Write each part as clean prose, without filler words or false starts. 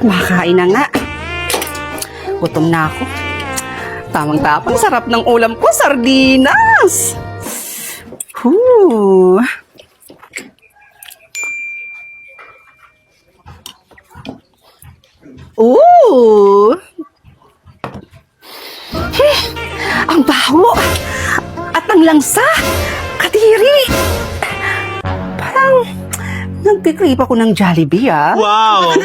Makain na nga. Gutom na ako. Tamang-tapang sarap ng ulam ko, sardinas. Ooh. Ooh. Ang baho. At ang langsa. Kadiri. Parang nagkikrip ako ng Jollibee, ah. Wow!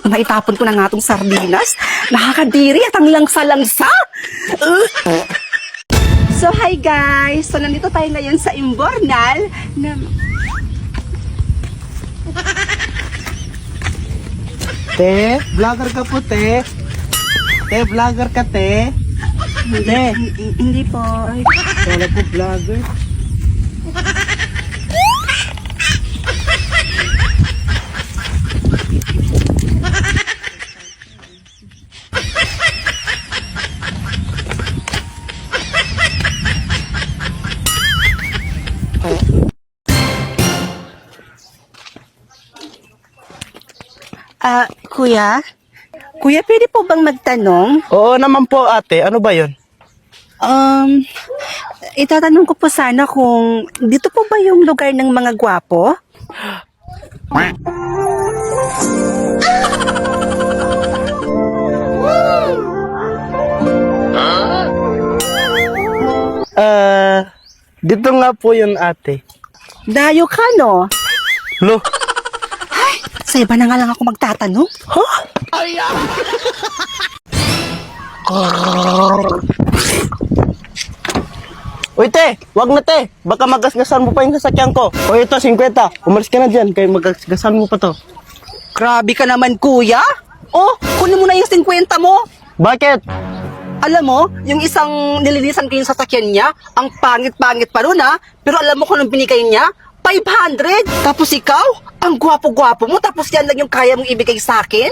Maitapon ko na nga itong sardinas. Nakakadiri at ang langsa-langsa. So, hi guys. So, nandito tayo ngayon sa Imbornal na... Te, vlogger ka po, te. Te, vlogger ka, te. Te. Hindi po. Ay, Wala po vlogger. Kuya? Kuya, pwede po bang magtanong? Oo naman po, ate. Ano ba yun? Itatanong ko po sana kung dito po ba yung lugar ng mga gwapo? Dito nga po yun, ate. Dayo ka, no? Lo. Sa iba na nga lang ako magtatanong. Huh? Uy, te! Wag na, te! Baka magasgasan mo pa yung sasakyan ko. O ito, 50. Umalis ka na dyan, kaya magasgasan mo pa to. Grabe ka naman, kuya. Oh, kunin mo na yung 50 mo. Bakit? Alam mo, yung isang nilinisan ko yung sasakyan niya, ang pangit-pangit pa rin, ha? Pero alam mo kung anong binigay niya? 500! Tapos ikaw, ang gwapo-gwapo mo, tapos yan lang yung kaya mong ibigay sa akin?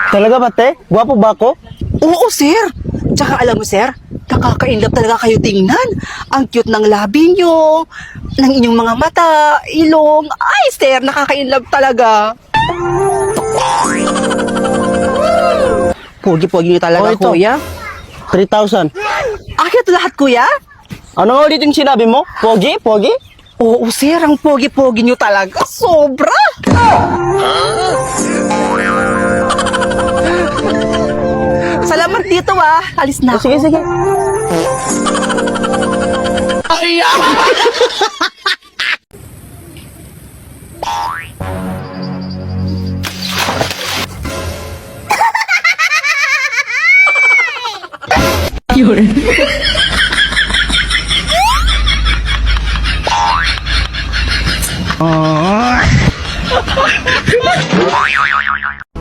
Talaga ba, te? Gwapo ba ako? Oo, sir. Tsaka alam mo, sir, nakaka-inlove talaga kayo tingnan. Ang cute ng labi nyo, ng inyong mga mata, ilong. Ay, sir, nakaka-inlove talaga. Pogi-pogi nyo talaga, Oh, ito. kuya. 3,000. Akin ito lahat, kuya? Ano nga ulit yung sinabi mo? Pogi? Pogi? Oo, sir, ang pogi-pogi nyo talaga. Sobra! Salamat dito, ah. Alis na ako. Sige, sige.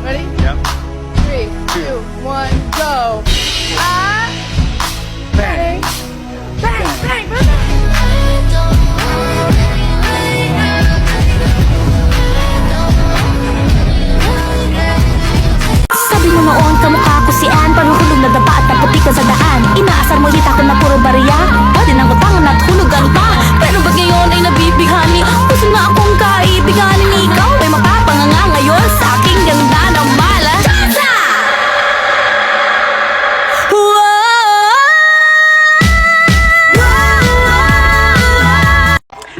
Ready? Yep. 3, 2, 1, go. Ah! Bang! Bang! Bang! Bang! Sabi mo noon, kamukha ko si Ann. Paruhulog na daba at naputi ka sa daan. Inaasar mo hita ko na puro bariya. Pwede nang utangan at hulugan pa. Pero ba't ngayon ay nabibighani? Gusto na akong kaibiganin. Ikaw ay mapapanganga ngayon sa aking ganda ng mala.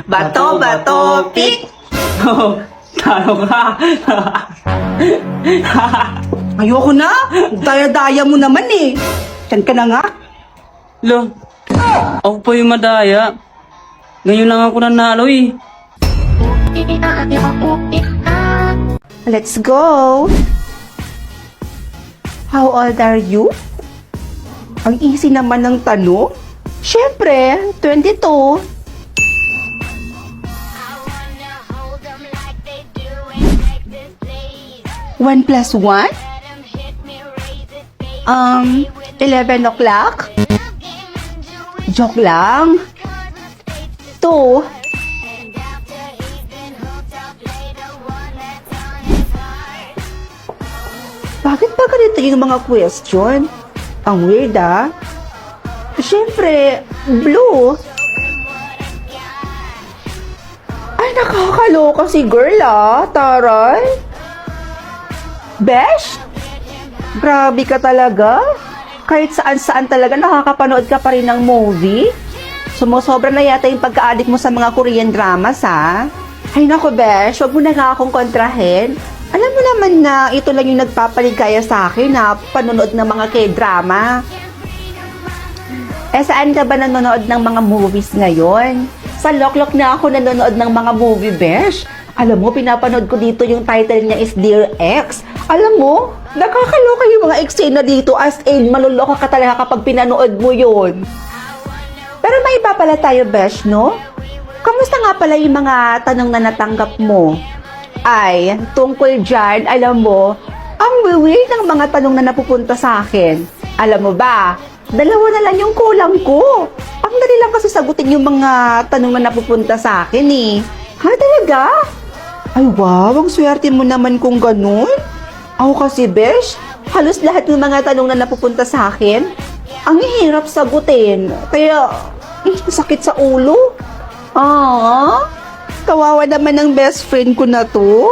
Bato, bato, pick! Talo ka. Ayoko na. Daya-daya mo naman eh. Diyan ka na nga. Lo, ako po yung madaya. Ngayon lang ako nanalo eh. Let's go. How old are you? Ang easy naman ng tanong. Siyempre, 22. 1 plus 1? 11 o'clock? Joke lang. 2. Bakit ba ganito yung mga question? Ang weird, ah. Siyempre, blue. nakakaloka si girl taray. Besh? Grabe ka talaga. Kahit saan-saan talaga nakakapanood ka pa rin ng movie. Sumusobra na yata yung pagka-addict mo sa mga Korean dramas, ha? Ay nako, Besh, wag mo na nga akong kontrahin. Alam mo naman na ito lang yung nagpapaligaya sa akin na panonood ng mga K-drama. Saan ka ba nanonood ng mga movies ngayon? Sa Loklok na ako nanonood ng mga movie, Besh. Alam mo, pinapanood ko dito yung title niya is Dear Ex. Alam mo, nakakaloka yung mga eksena dito as in, maluloka ka talaga kapag pinanood mo yun. Pero may iba pala tayo, Besh, no? Kamusta nga pala yung mga tanong na natanggap mo? Ay, tungkol dyan, alam mo, ang weird ng mga tanong na napupunta sa akin. Alam mo ba, 2 na lang yung kulang ko. Ang dali lang kasi sagutin yung mga tanong na napupunta sa akin eh. Ha, talaga? Ay, wow, ang swerte mo naman kung ganun. Ako kasi, Besh, halos lahat ng mga tanong na napupunta sa akin, ang hirap sagutin. Kaya, sakit sa ulo. Kawawa naman ng best friend ko na to.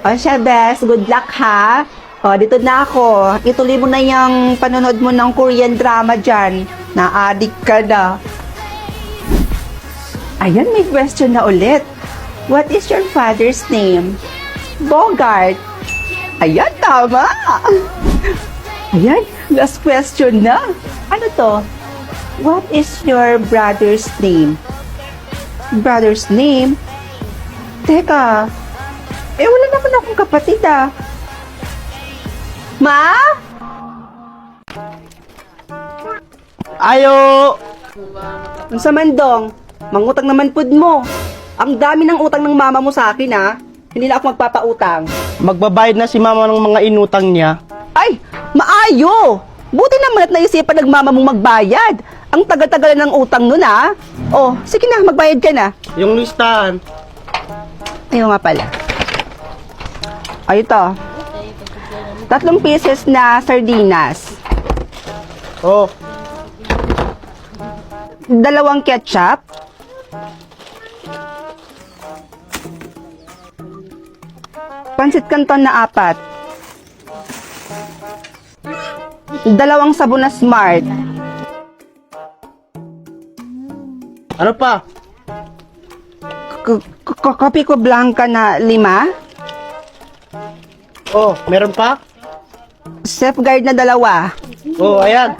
O siya, Bes, good luck ha. O, dito na ako. Ituloy mo na yung panonood mo ng Korean drama dyan. Na-addict ka na. Ayan, may question na ulit. What is your father's name? Bogart. Ayan, tama. Ayan, last question na. Ano to? What is your brother's name? Brother's name? Teka, wala naman akong kapatid Ma? Ayo! Ang samandong, mangutang naman pud mo. Ang dami ng utang ng mama mo sa akin Hindi na ako magpapautang. Magbabayad na si mama ng mga inutang niya. Ay, maayo! Buti naman at naisipan ng mama mong magbayad. Ang tagal-tagal ng utang nun Oh, sige na, magbayad ka na. Yung listahan. Ayun nga pala. Ay, ito. 3 pieces na sardinas. Oh, 2 ketchup. 'Pansit Canton na 4. 2 sabon na Smart. ano pa? Kopi ko blanca na 5. Oh, meron pa? Safeguard na 2. Oh, ayan.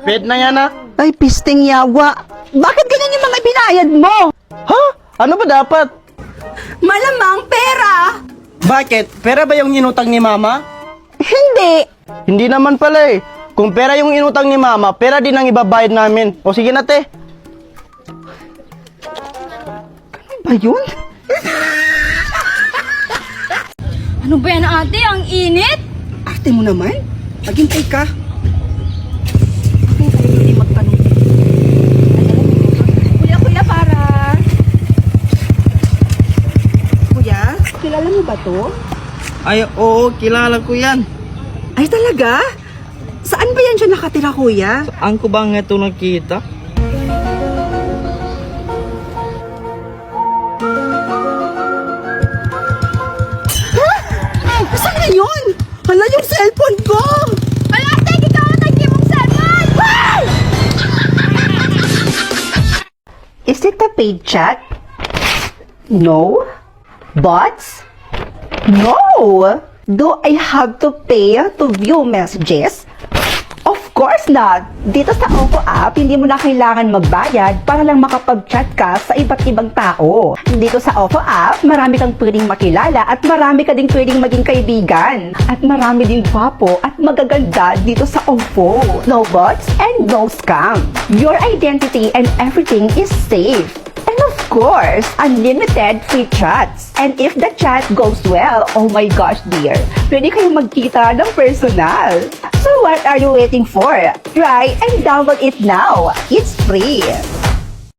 Paid na yan Ay, pisting yawa. Bakit ganyan yung mga binayad mo? Ha? Ano ba dapat? Malamang pera. Bakit? Pera ba yung inutang ni mama? Hindi. Hindi naman pala eh. Kung pera yung inutang ni mama, pera din ang ibabayad namin. O sige na te. Ayun? Ano ba yan, ate? Ang init! Ate mo naman? Maghintay ka. Hindi magtanong. Kuya, para. Kuya, kilala mo ba to? Ay, oo, kilala ko yan. Ay, talaga? Saan ba yan siya nakatira, kuya? Saan ko ba nga ito nakita? Saan na yun? Hala, yung cellphone ko! Ala, ate! Ikaw ang nag-give mong cellphone! Is it a paid chat? No. Bots? No. Do I have to pay to view messages? Of course not. Dito sa Oppo app, hindi mo na kailangan magbayad para lang makapag-chat ka sa iba't ibang tao. Dito sa Oppo app, marami kang pwedeng makilala at marami ka ding pwedeng maging kaibigan. At marami ding gwapo at magaganda dito sa Oppo. No bots and no scam. Your identity and everything is safe. And of course, unlimited free chats. And if the chat goes well, oh my gosh dear, pwede kayong magkita ng personal. So what are you waiting for? Try and download it now. It's free.